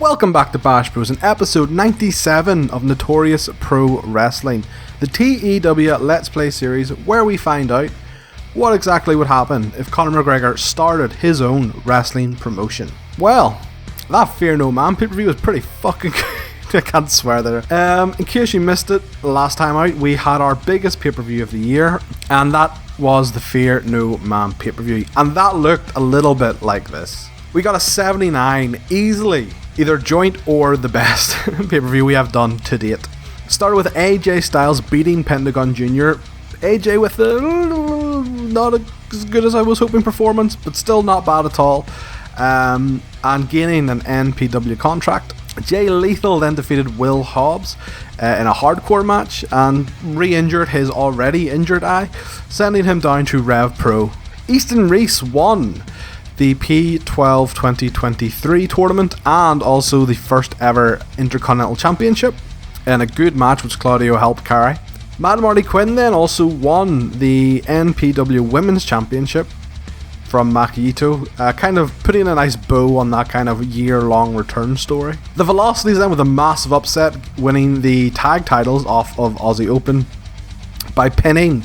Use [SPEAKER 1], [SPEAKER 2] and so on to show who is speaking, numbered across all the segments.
[SPEAKER 1] Welcome back to Bash Bros in episode 97 of Notorious Pro Wrestling, the TEW Let's Play series where we find out what exactly would happen if Conor McGregor started his own wrestling promotion. Well, that Fear No Man pay-per-view was pretty fucking good. I can't swear there. In case you missed it, last time out we had our biggest pay-per-view of the year, and that was the Fear No Man pay-per-view, and that looked a little bit like this. We got a 79 easily. Either joint or the best pay-per-view we have done to date. Started with AJ Styles beating Pentagon Jr. AJ with a not as good as I was hoping performance, but still not bad at all. And gaining an NPW contract. Jay Lethal then defeated Will Hobbs in a hardcore match and re-injured his already injured eye, sending him down to RevPro. Easton Reese won the TEW2020 tournament and also the first ever Intercontinental Championship in a good match which Claudio helped carry. Mad Marty Quinn then also won the NPW Women's Championship from Makito, kind of putting a nice bow on that kind of year-long return story. The Velocities then with a massive upset, winning the tag titles off of Aussie Open by pinning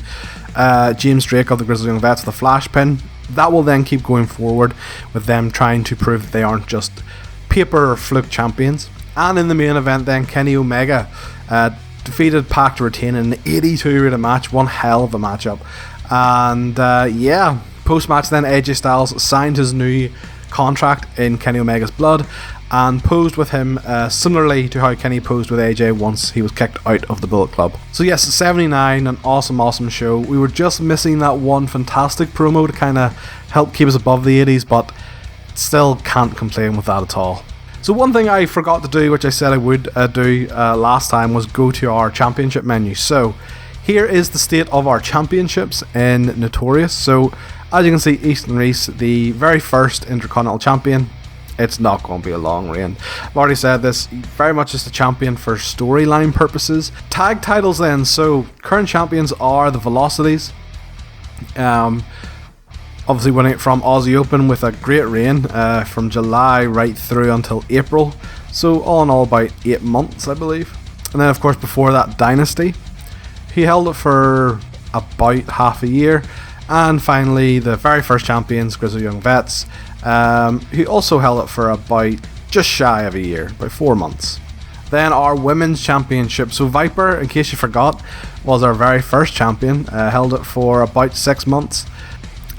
[SPEAKER 1] James Drake of the Grizzly Young Vets with a flash pin. That will then keep going forward with them trying to prove that they aren't just paper or fluke champions. And in the main event then, Kenny Omega defeated Pac to retain in an 82 rated match, one hell of a matchup. And post-match then AJ Styles signed his new contract in Kenny Omega's blood and posed with him similarly to how Kenny posed with AJ once he was kicked out of the Bullet Club. So yes, 79, an awesome show. We were just missing that one fantastic promo to kind of help keep us above the 80s, but still can't complain with that at all. So one thing I forgot to do, which I said I would do last time, was go to our championship menu. So here is the state of our championships in Notorious. So as you can see, Easton Reese, the very first Intercontinental Champion. It's not going to be a long reign. I've already said this, very much just a champion for storyline purposes. Tag titles then, so current champions are the Velocities. Obviously winning it from Aussie Open with a great reign from July right through until April. So all in all about 8 months, I believe. And then of course before that, Dynasty. He held it for about half a year. And finally the very first champions, Grizzly Young Vets. He also held it for about just shy of a year, about 4 months. Then our Women's Championship. So Viper, in case you forgot, was our very first champion. Held it for about 6 months.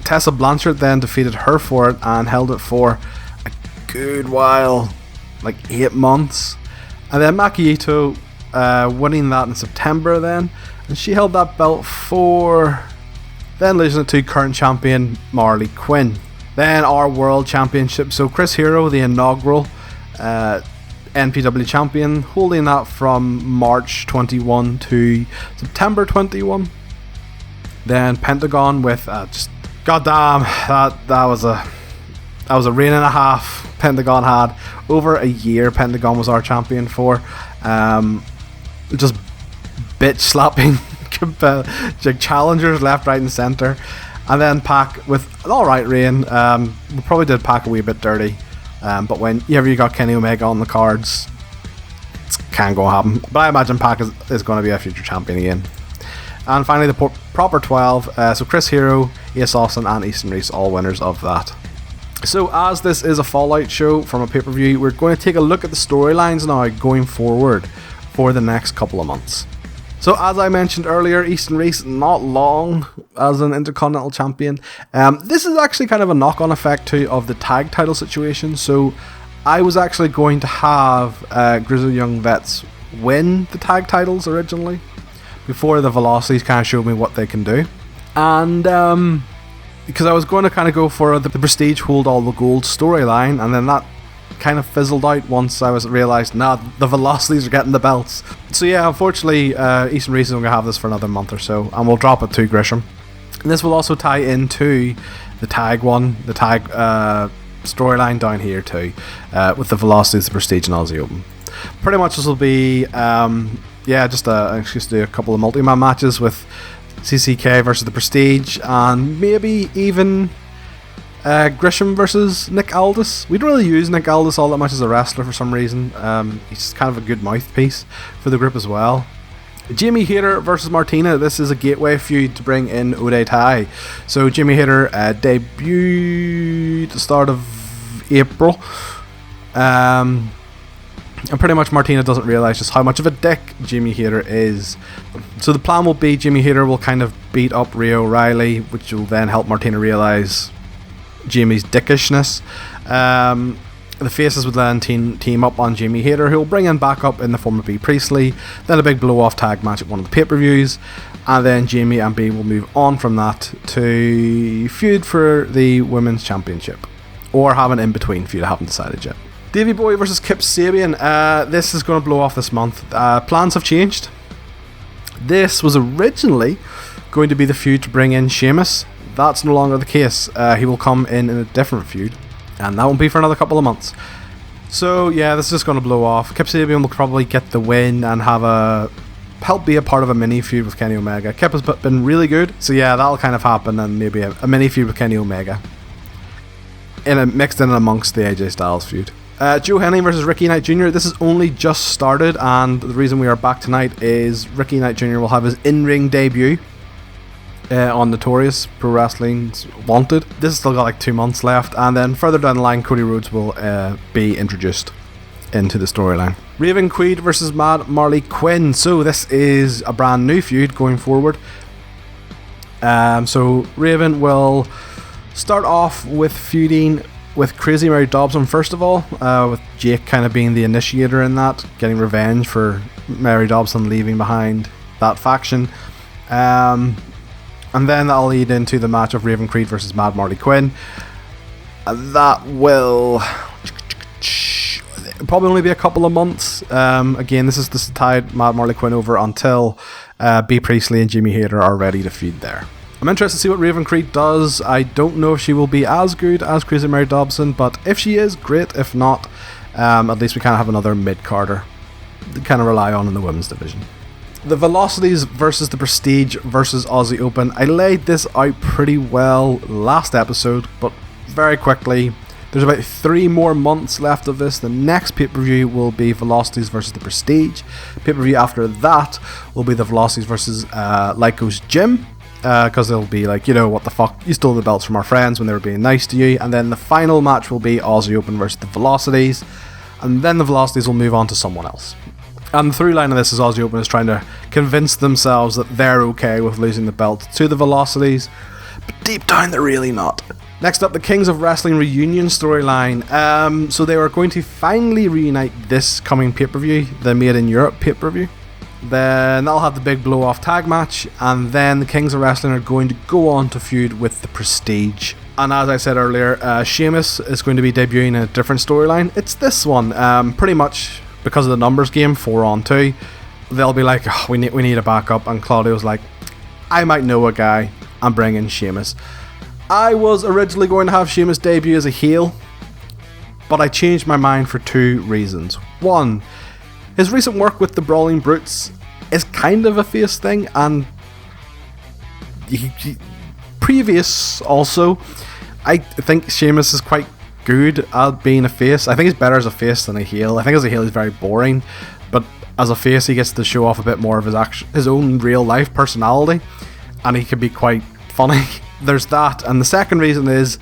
[SPEAKER 1] Tessa Blanchard then defeated her for it and held it for a good while, like 8 months. And then Makito winning that in September then. And she held that belt for... then losing it to current champion Marley Quinn. Then our World Championship, so Chris Hero, the inaugural NPW champion, holding that from March 21 to September 21. Then Pentagon with just goddamn, that was a reign and a half. Pentagon had over a year. Pentagon was our champion for just bitch slapping challengers left, right, and centre. And then Pac with an alright reign. We probably did Pac a wee bit dirty, but whenever you got Kenny Omega on the cards, it can't go happen. But I imagine Pac is going to be a future champion again. And finally the proper 12, so Chris Hero, Ace Austin and Easton Reese, all winners of that. So as this is a Fallout show from a pay-per-view, we're going to take a look at the storylines now going forward for the next couple of months. So as I mentioned earlier, Easton Reese not long as an Intercontinental Champion. This is actually kind of a knock-on effect too of the tag title situation. So I was actually going to have Grizzly Young Vets win the tag titles originally, before the Velocities kind of showed me what they can do. And because I was going to kind of go for the Prestige Hold All the Gold storyline, and then that kind of fizzled out once I was realised, the Velocities are getting the belts. So yeah, unfortunately, Eastern Region will have this for another month or so, and we'll drop it to Grisham. And this will also tie into the tag storyline down here too, with the Velocities, the Prestige, and Aussie Open. Pretty much this will be, just an excuse to do a couple of multi-man matches with CCK versus the Prestige, and maybe even Grisham versus Nick Aldis. We don't really use Nick Aldis all that much as a wrestler for some reason. He's kind of a good mouthpiece for the group as well. Jamie Hayter versus Martina. This is a gateway feud to bring in Oday Tai. So Jamie Hayter debuted at the start of April. And pretty much Martina doesn't realise just how much of a dick Jamie Hayter is. So the plan will be Jamie Hayter will kind of beat up Rio O'Reilly, which will then help Martina realise Jamie's dickishness. The faces would then team up on Jamie Hayter, who will bring in backup in the form of B Priestley, then a big blow-off tag match at one of the pay-per-views, and then Jamie and B will move on from that to feud for the Women's Championship, or have an in-between feud. I haven't decided yet. Davey Boy versus Kip Sabian. This is going to blow off this month. Plans have changed. This was originally going to be the feud to bring in Sheamus. That's no longer the case. He will come in a different feud, and that won't be for another couple of months. So yeah, this is just going to blow off. Kip Sabian will probably get the win and help be a part of a mini feud with Kenny Omega. Kip has been really good, so yeah, that'll kind of happen, and maybe a mini feud with Kenny Omega mixed in amongst the AJ Styles feud. Joe Hennig versus Ricky Knight Jr. This has only just started, and the reason we are back tonight is Ricky Knight Jr. will have his in-ring debut on Notorious Pro Wrestling's Wanted. This has still got like 2 months left, and then further down the line Cody Rhodes will be introduced into the storyline. Raven Queen versus Mad Marley Quinn. So this is a brand new feud going forward. So Raven will start off with feuding with Crazy Mary Dobson first of all, with Jake kind of being the initiator in that, getting revenge for Mary Dobson leaving behind that faction. And then that'll lead into the match of Raven Creed versus Mad Marley Quinn. That will probably only be a couple of months. Again, this is to tide Mad Marley Quinn over until B Priestley and Jamie Hayter are ready to feud there. I'm interested to see what Raven Creed does. I don't know if she will be as good as Crazy Mary Dobson, but if she is, great. If not, at least we kind of have another mid-carder to kind of rely on in the women's division. The Velocities versus the Prestige versus Aussie Open. I laid this out pretty well last episode, but very quickly, there's about 3 more months left of this. The next pay-per-view will be Velocities versus the Prestige. Pay-per-view after that will be the Velocities versus Lyco's Gym, because they'll be like, what the fuck, you stole the belts from our friends when they were being nice to you. And then the final match will be Aussie Open versus the Velocities, and then the Velocities will move on to someone else. And the through line of this is Aussie Open is trying to convince themselves that they're okay with losing the belt to the Velocities, but deep down they're really not. Next up, the Kings of Wrestling reunion storyline. So they were going to finally reunite this coming pay-per-view, the Made in Europe pay-per-view. Then that'll have the big blow-off tag match, and then the Kings of Wrestling are going to go on to feud with the Prestige. And as I said earlier, Sheamus is going to be debuting a different storyline. It's this one, pretty much because of the numbers game, 4-on-2. They'll be like, we need a backup, and Claudio's like, I might know a guy, I'm bringing Sheamus. I was originally going to have Sheamus debut as a heel, but I changed my mind for 2 reasons. One, his recent work with the Brawling Brutes is kind of a face thing, and previous also, I think Sheamus is quite good at being a face. I think he's better as a face than a heel. I think as a heel he's very boring, but as a face he gets to show off a bit more of his own real life personality, and he can be quite funny. There's that, and the second reason is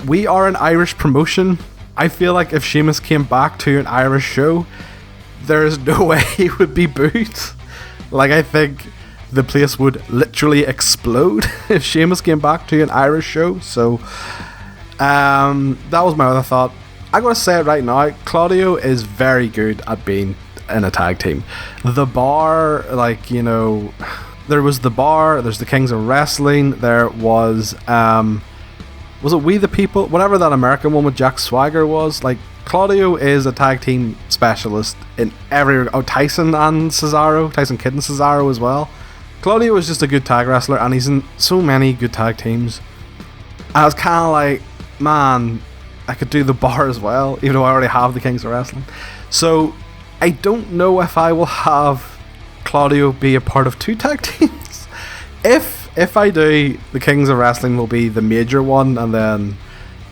[SPEAKER 1] we are an Irish promotion. I feel like if Sheamus came back to an Irish show, there is no way he would be booed. Like, I think the place would literally explode if Sheamus came back to an Irish show. So that was my other thought. I'm going to say it right now, Claudio is very good at being in a tag team. The Bar, there was the Bar, there's the Kings of Wrestling, there was it We the People, whatever that American one with Jack Swagger was, Claudio is a tag team specialist in every... Oh, Tyson Kidd and Cesaro as well. Claudio is just a good tag wrestler, and he's in so many good tag teams. I was kind of like, man, I could do the bar as well, even though I already have the Kings of Wrestling. So I don't know if I will have Claudio be a part of 2 tag teams. If I do, the Kings of Wrestling will be the major one, and then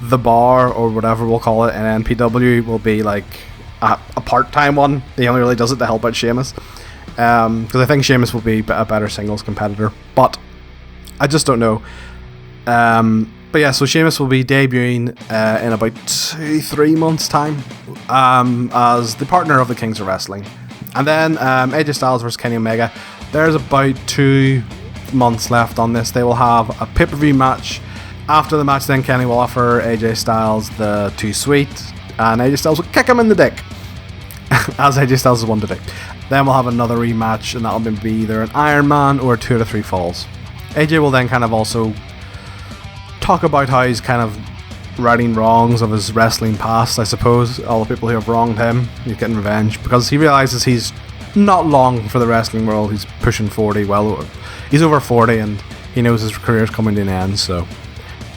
[SPEAKER 1] the bar, or whatever we'll call it, in NPW will be like a part-time one. He only really does it to help out Sheamus, because I think Sheamus will be a better singles competitor, but I just don't know. But yeah, so Sheamus will be debuting in about 2-3 months time as the partner of the Kings of Wrestling. And then AJ Styles versus Kenny Omega. There's about 2 months left on this. They will have a pay-per-view match. After the match, then Kenny will offer AJ Styles the 2 Sweet, and AJ Styles will kick him in the dick, as AJ Styles is one to do. Then we'll have another rematch, and that'll be either an Iron Man or 2 out of 3 falls. AJ will then kind of also talk about how he's kind of righting wrongs of his wrestling past, I suppose. All the people who have wronged him, he's getting revenge, because he realizes he's not long for the wrestling world. He's pushing 40, he's over 40, and he knows his career's coming to an end, so...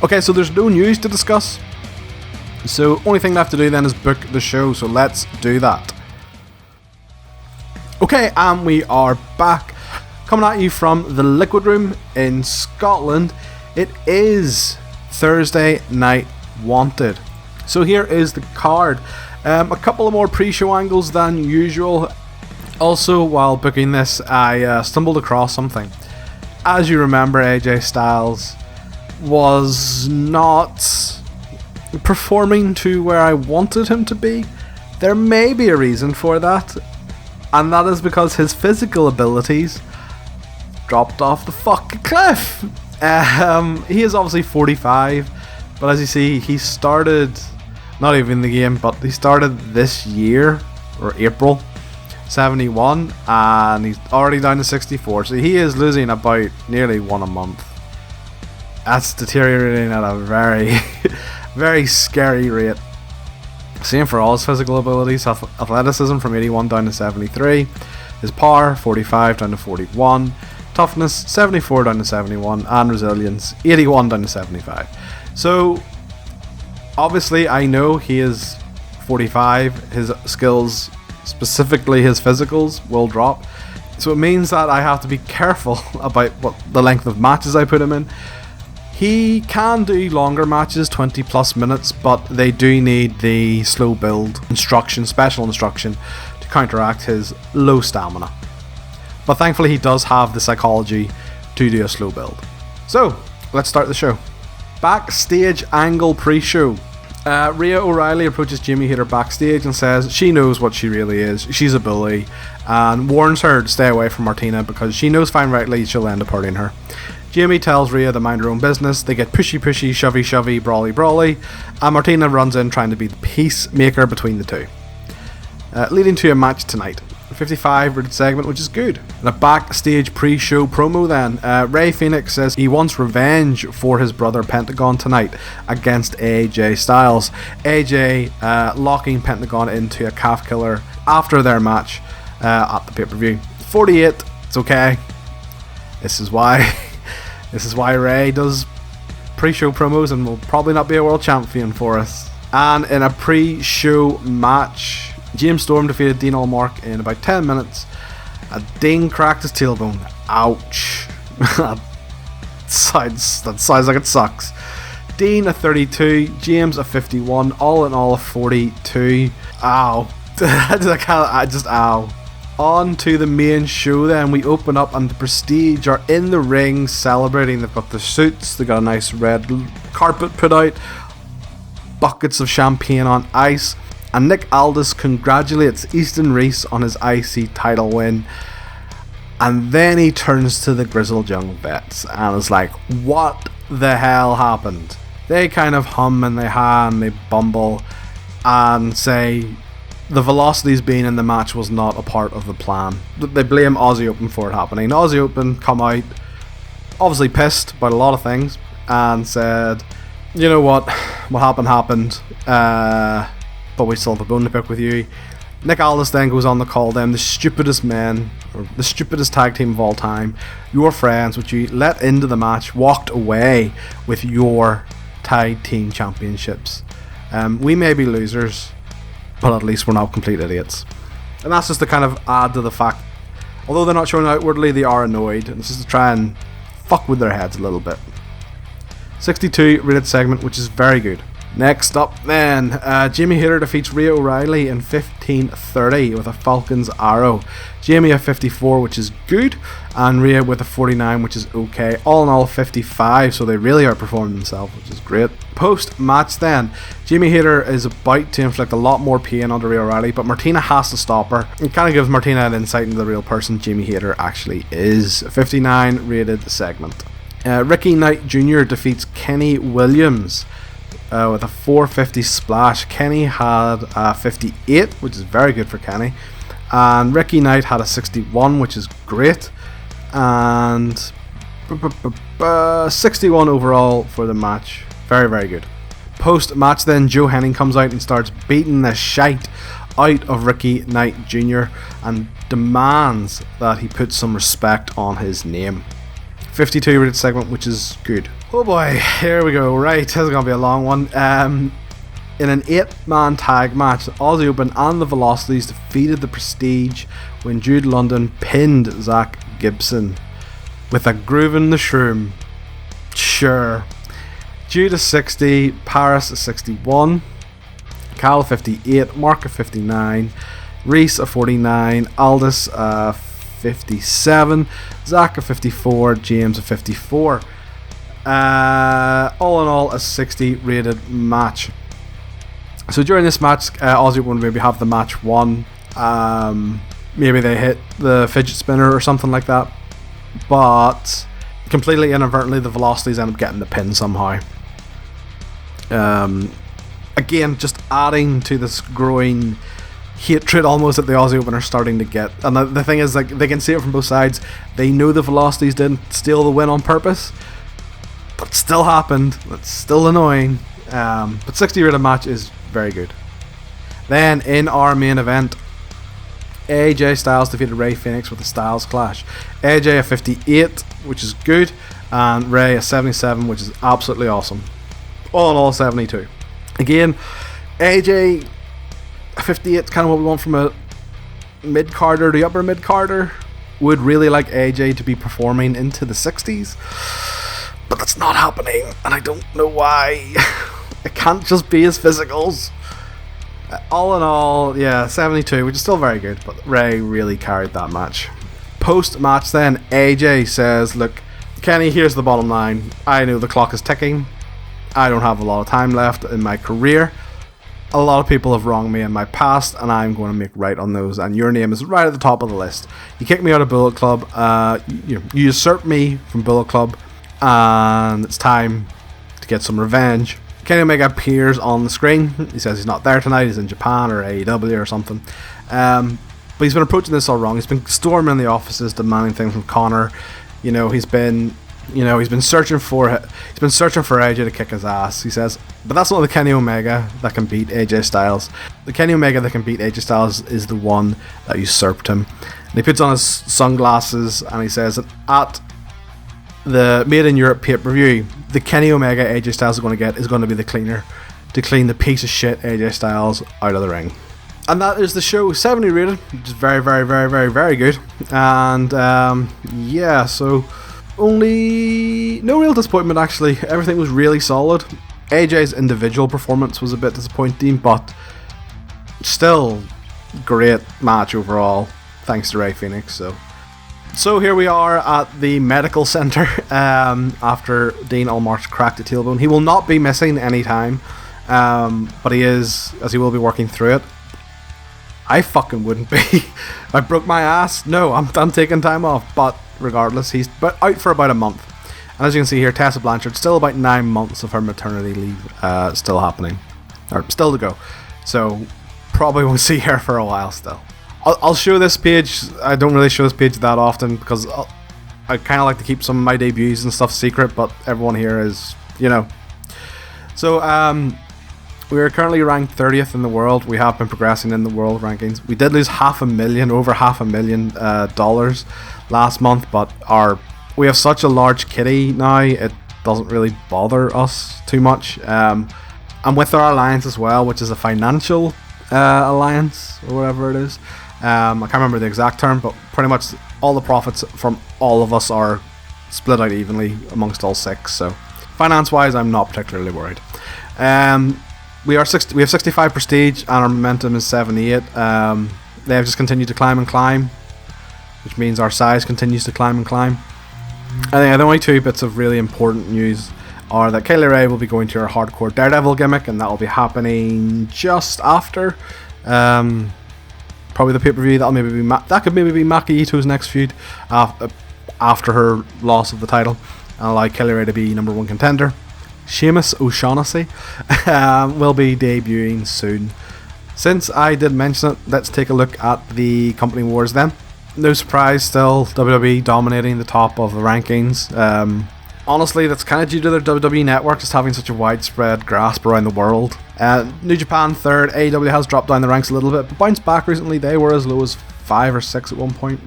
[SPEAKER 1] Okay, so there's no news to discuss, so only thing left to do then is book the show, so let's do that. Okay, and we are back, coming at you from the Liquid Room in Scotland. It is Thursday Night Wanted. So here is the card. A couple of more pre-show angles than usual. Also, while booking this, I stumbled across something. As you remember, AJ Styles was not performing to where I wanted him to be. There may be a reason for that, and that is because his physical abilities dropped off the fucking cliff. He is obviously 45, but as you see, he started, not even the game, but he started this year, or April, 71, and he's already down to 64, so he is losing about nearly 1 a month. That's deteriorating at a very, very scary rate. Same for all his physical abilities. Athleticism from 81 down to 73. His power, 45 down to 41. Toughness, 74 down to 71. And resilience, 81 down to 75. So, obviously, I know he is 45. His skills, specifically his physicals, will drop. So it means that I have to be careful about the length of matches I put him in. He can do longer matches, 20 plus minutes, but they do need the slow build special instruction to counteract his low stamina. But thankfully he does have the psychology to do a slow build. So, let's start the show. Backstage angle pre-show. Rhea O'Reilly approaches Jamie Hayter backstage and says she knows what she really is. She's a bully, and warns her to stay away from Martina because she knows fine rightly she'll end up hurting her. Jamie tells Rhea to mind her own business. They get pushy, shovey, brawly, and Martina runs in trying to be the peacemaker between the two. Leading to a match tonight. A 55 rated segment, which is good. And a backstage pre-show promo then. Rey Fenix says he wants revenge for his brother Pentagon tonight against AJ Styles. AJ locking Pentagon into a calf killer after their match at the pay-per-view. 48, it's okay. This is why Rey does pre-show promos and will probably not be a world champion for us. And in a pre-show match, James Storm defeated Dean Allmark in about 10 minutes. Dean cracked his tailbone. Ouch. that sounds like it sucks. Dean a 32, James a 51, all in all a 42. Ow. Ow. On to the main show then. We open up and the Prestige are in the ring celebrating. They've got the suits, they've got a nice red carpet put out, buckets of champagne on ice, and Nick Aldis congratulates Easton Reese on his IC title win. And then he turns to the Grizzled Young Vets and is like, what the hell happened? They kind of hum and they ha and they bumble and say the velocities being in the match was not a part of the plan. They blame Aussie Open for it happening. Aussie Open come out obviously pissed about a lot of things, and said, you know what happened. but we still have a bone to pick with you. Nick Aldis then goes on to call them the stupidest men, or the stupidest tag team of all time. Your friends, which you let into the match, walked away with your tag team championships. We may be losers, but at least we're not complete idiots. And that's just to kind of add to the fact, although they're not showing outwardly, they are annoyed, and it's just to try and fuck with their heads a little bit. 62 rated segment, which is very good. Next up then, Jamie Hayter defeats Rhea O'Reilly in 15:30 with a Falcon's Arrow. Jamie a 54, which is good, and Rhea with a 49, which is okay. All in all 55, so they really outperformed themselves, which is great. Post match then, Jamie Hayter is about to inflict a lot more pain onto Rhea O'Reilly, but Martina has to stop her. It kind of gives Martina an insight into the real person Jamie Hayter actually is. 59 rated segment. Ricky Knight Jr. defeats Kenny Williams with a 450 splash. Kenny had a 58, which is very good for Kenny, and Ricky Knight had a 61, which is great, and 61 overall for the match. Very, very good. Post match then, Joe Henning comes out and starts beating the shite out of Ricky Knight Jr. and demands that he put some respect on his name. 52 rated segment, which is good. Oh boy, here we go. Right, this is going to be a long one. In an 8-man tag match, the Aussie Open and the Velocities defeated the Prestige when Jude London pinned Zach Gibson with a groove in the shroom. Sure. Jude a 60, Paris a 61, Cal 58, Mark a 59, Reese a 49, Aldis a 57, Zach a 54, James a 54. All in all, a 60 rated match. So during this match, Aussie would maybe have the match won. Maybe they hit the fidget spinner or something like that, but completely inadvertently the Velocities end up getting the pin somehow. Again, just adding to this growing hatred almost that the Aussie Open are starting to get. And the thing is, like, they can see it from both sides. They know the Velocities didn't steal the win on purpose, but it still happened. It's still annoying. But 60 rated match is very good. Then in our main event, AJ Styles defeated Ray Phoenix with a Styles Clash. AJ a 58, which is good, and Ray a 77, which is absolutely awesome. All in all, 72. Again, AJ a 58 is kind of what we want from a mid-carder to upper mid-carder. Would really like AJ to be performing into the 60s, but that's not happening, and I don't know why. It can't just be his physicals. All in all, yeah, 72, which is still very good, but Ray really carried that match. Post-match then, AJ says, look, Kenny, here's the bottom line. I know the clock is ticking. I don't have a lot of time left in my career. A lot of people have wronged me in my past, and I'm going to make right on those, and your name is right at the top of the list. You kicked me out of Bullet Club, you usurped me from Bullet Club, and it's time to get some revenge. Kenny Omega appears on the screen. He says he's not there tonight, he's in Japan or AEW or something. But he's been approaching this all wrong. He's been storming the offices, demanding things from Connor. He's been searching for AJ to kick his ass, he says. But that's not the Kenny Omega that can beat AJ Styles. The Kenny Omega that can beat AJ Styles is the one that usurped him. And he puts on his sunglasses and he says that at the Made in Europe pay-per-view, the Kenny Omega AJ Styles is going to be the cleaner to clean the piece of shit AJ Styles out of the ring. And that is the show. 70 rated, which is very, very, very, very, very good. And yeah, so only no real disappointment actually. Everything was really solid. AJ's individual performance was a bit disappointing, but still great match overall, thanks to Ray Phoenix. So here we are at the medical center after Dean Allmark's cracked a tailbone. He will not be missing any time, but he will be working through it. I fucking wouldn't be. I broke my ass. No, I'm taking time off. But regardless, he's out for about a month. And as you can see here, Tessa Blanchard, still about 9 months of her maternity leave still happening. Or still to go. So probably won't see her for a while still. I'll show this page. I don't really show this page that often because I kind of like to keep some of my debuts and stuff secret, but everyone here is, So We are currently ranked 30th in the world. We have been progressing in the world rankings. We did lose over $500,000 last month, but we have such a large kitty now, it doesn't really bother us too much. And with our alliance as well, which is a financial alliance or whatever it is. I can't remember the exact term, but pretty much all the profits from all of us are split out evenly amongst all 6. So finance-wise, I'm not particularly worried. We have 65 prestige and our momentum is 78. They have just continued to climb and climb, which means our size continues to climb and climb. I think the only 2 bits of really important news are that Kaylee Ray will be going to her hardcore Daredevil gimmick, and that will be happening just after probably the pay-per-view. That could maybe be Maki Ito's next feud after her loss of the title, and allow Kaylee Ray to be #1 contender. Sheamus O'Shaughnessy will be debuting soon. Since I did mention it, let's take a look at the company wars then. No surprise, still WWE dominating the top of the rankings. Honestly, that's kind of due to their WWE network just having such a widespread grasp around the world. New Japan 3rd, AEW has dropped down the ranks a little bit, but bounced back recently. They were as low as 5 or 6 at one point.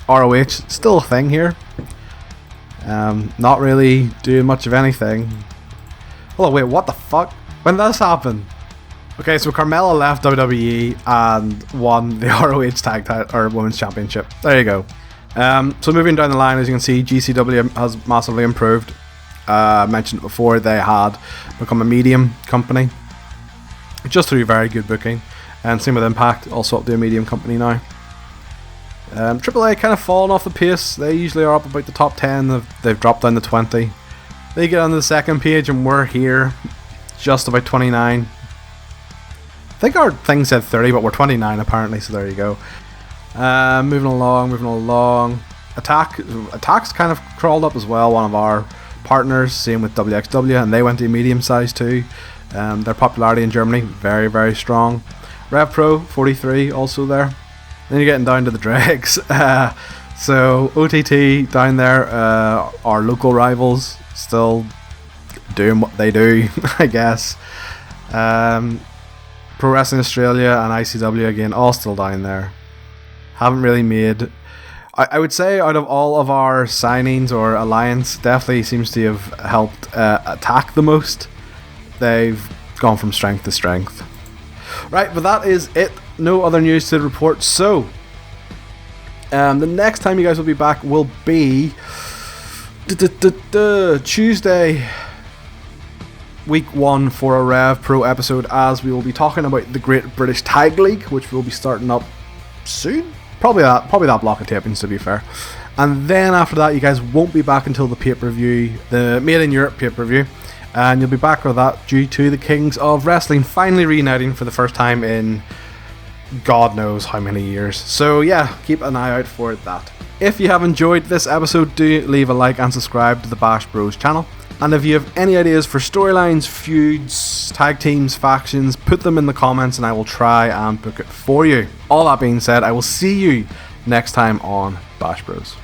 [SPEAKER 1] ROH, still a thing here. Not really doing much of anything. Oh wait, what the fuck? When did this happen? Okay, so Carmella left WWE and won the ROH Tag Title or Women's Championship. There you go. So moving down the line, as you can see, GCW has massively improved. I mentioned it before, they had become a medium company just through very good booking, and same with Impact, also up to a medium company now. AAA kind of fallen off the pace. They usually are up about the top 10. They've dropped down to 20. They get on the second page and we're here just about 29. I think our thing said 30, but we're 29 apparently, so there you go. Moving along. Attack's kind of crawled up as well, one of our partners, same with WXW, and they went to medium size too. Their popularity in Germany, very, very strong. RevPro, 43, also there. Then you're getting down to the dregs. So OTT down there, our local rivals, still doing what they do, I guess. Pro Wrestling Australia and ICW again, all still down there. Haven't really made... I would say out of all of our signings or alliance, definitely seems to have helped Attack the most. They've gone from strength to strength. Right, but that is it. No other news to report. So, the next time you guys will be back will be Tuesday, week 1 for a RevPro episode, as we will be talking about the Great British Tag League, which will be starting up soon. Probably that block of tapings, to be fair. And then after that, you guys won't be back until the pay-per-view, the Made in Europe pay-per-view, and you'll be back with that due to the Kings of Wrestling finally reuniting for the first time in God knows how many years. So yeah, keep an eye out for that. If you have enjoyed this episode, do leave a like and subscribe to the Bash Bros channel. And if you have any ideas for storylines, feuds, tag teams, factions, put them in the comments and I will try and book it for you. All that being said, I will see you next time on Bash Bros.